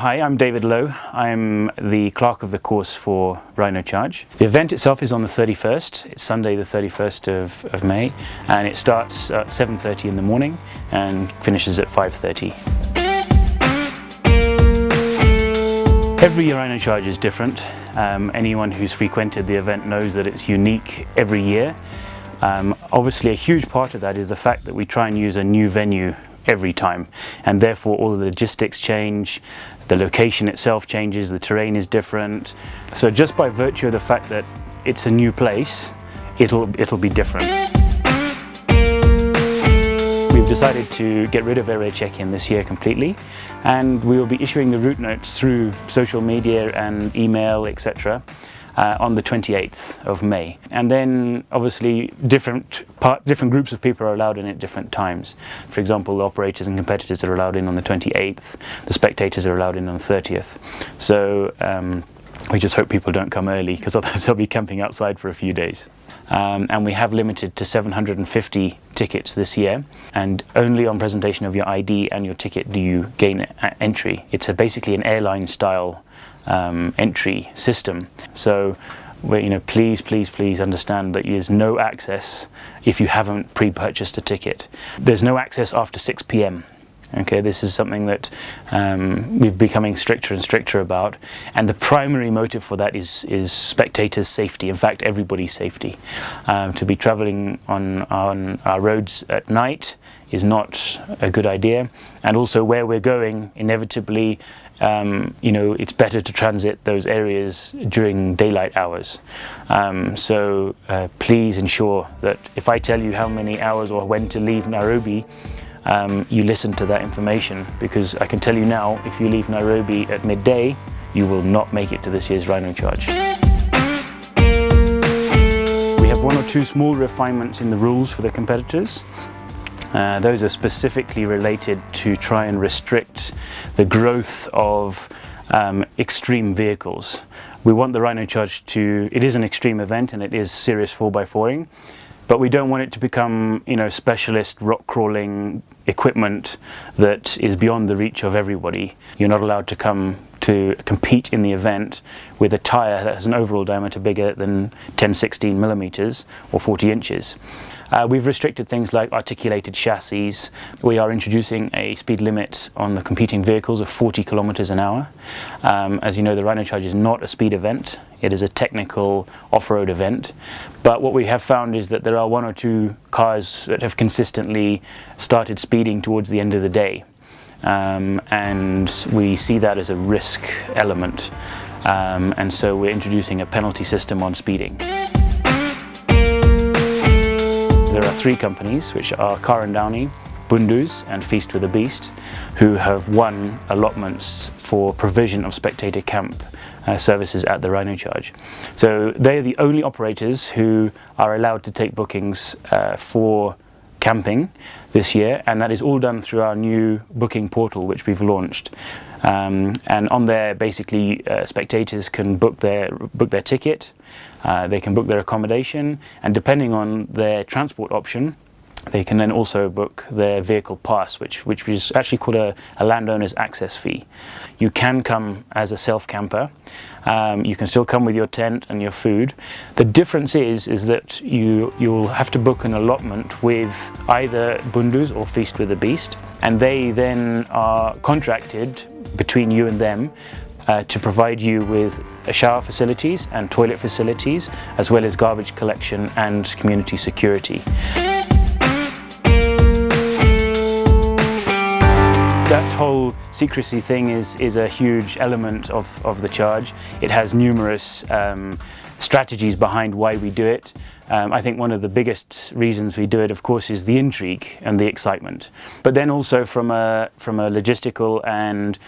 Hi, I'm David Lowe. I'm the Clerk of the Course for Rhino Charge. The event itself is on the 31st. It's Sunday the 31st of May, and it starts at 7:30 in the morning and finishes at 5:30. Every Rhino Charge is different. Anyone who's frequented the event knows that it's unique every year. Obviously a huge part of that is the fact that we try and use a new venue every time, and therefore all the logistics change, the location itself changes, the terrain is different. So just by virtue of the fact that it's a new place, it'll be different. We've decided to get rid of area check-in this year completely, and we will be issuing the route notes through social media and email, etc. On the 28th of May. And then obviously different groups of people are allowed in at different times. For example, the operators and competitors are allowed in on the 28th, the spectators are allowed in on the 30th. So we just hope people don't come early, because otherwise they'll be camping outside for a few days. And we have limited to 750 tickets this year, and only on presentation of your ID and your ticket do you gain entry. It's basically an airline style entry system. So please understand that there's no access if you haven't pre-purchased a ticket. There's no access after 6 p.m. Okay, this is something that we're becoming stricter and stricter about, and the primary motive for that is spectators' safety. In fact, everybody's safety. To be travelling on our roads at night is not a good idea, and also where we're going, inevitably, it's better to transit those areas during daylight hours. So please ensure that if I tell you how many hours or when to leave Nairobi, you listen to that information, because I can tell you now, if you leave Nairobi at midday, you will not make it to this year's Rhino Charge. We have one or two small refinements in the rules for the competitors. Those are specifically related to try and restrict the growth of extreme vehicles. We want the Rhino Charge it is an extreme event and it is serious 4x4ing, but we don't want it to become, specialist rock crawling equipment that is beyond the reach of everybody. You're not allowed to come to compete in the event with a tyre that has an overall diameter bigger than 10-16 millimeters or 40 inches. We've restricted things like articulated chassis. We are introducing a speed limit on the competing vehicles of 40 kilometers an hour. As you know, the Rhino Charge is not a speed event. It is a technical off-road event. But what we have found is that there are one or two cars that have consistently started speeding towards the end of the day. And we see that as a risk element. And so we're introducing a penalty system on speeding. There are three companies, which are Car & Downey, Bundus and Feast with a Beast, who have won allotments for provision of spectator camp services at the Rhino Charge. So they are the only operators who are allowed to take bookings for camping this year, and that is all done through our new booking portal which we've launched. And on there, basically, spectators can book their ticket, they can book their accommodation, and depending on their transport option, they can then also book their vehicle pass, which is actually called a landowner's access fee. You can come as a self-camper. You can still come with your tent and your food. The difference is that you'll have to book an allotment with either Bundus or Feast with a Beast, and they then are contracted between you and them to provide you with shower facilities and toilet facilities, as well as garbage collection and community security. That whole secrecy thing is a huge element of the charge. It has numerous strategies behind why we do it. I think one of the biggest reasons we do it, of course, is the intrigue and the excitement. But then also from a logistical and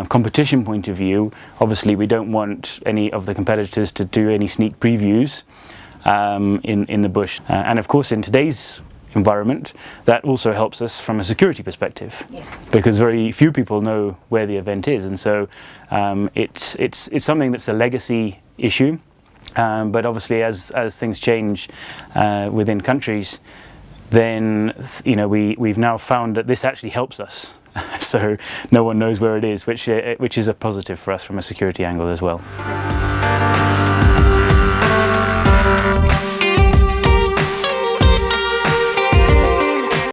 competition point of view, obviously we don't want any of the competitors to do any sneak previews in the bush. And of course, in today's environment, that also helps us from a security perspective, because very few people know where the event is, and so it's something that's a legacy issue. But obviously, as things change within countries, then we've now found that this actually helps us so no one knows where it is, which is a positive for us from a security angle as well.